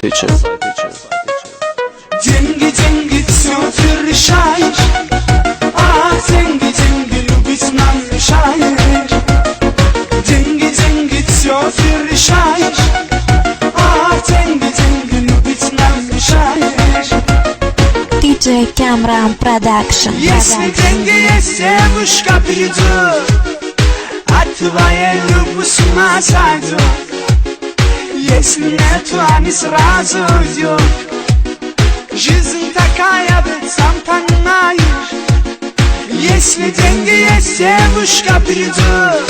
için. Деньги, деньги, все ты решаешь, а деньги, деньги любить нам мешаешь. Деньги, деньги, все ты решаешь, а деньги, деньги любить нам мешаешь. DJ Kamran Production. Если деньги есть, девушка придет, от твоей любви с ума сойдет. Если нету, они сразу уйдет. Жизнь такая, ведь сам понимаешь. Если деньги есть, девушка придет,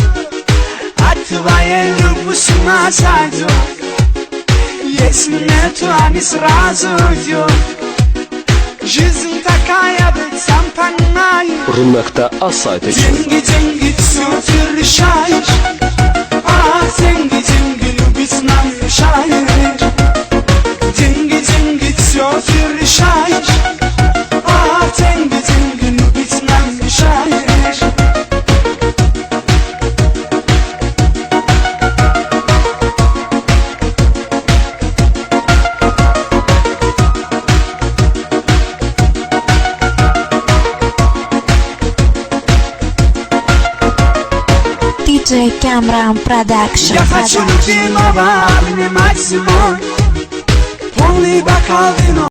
от твоей любви с ума сойдет. Если нету, они сразу уйдет. Жизнь такая, ведь сам понимаешь. Rurnak'ta az sayt için. Деньги, деньги, все ты решаешь, а деньги, деньги любить нам мешаешь. Деньги, деньги, все ты решаешь, а деньги, деньги любить нам мешаешь. DJ Kamran Production. Я хочу любимого обнимать зимой, полный бокал вино.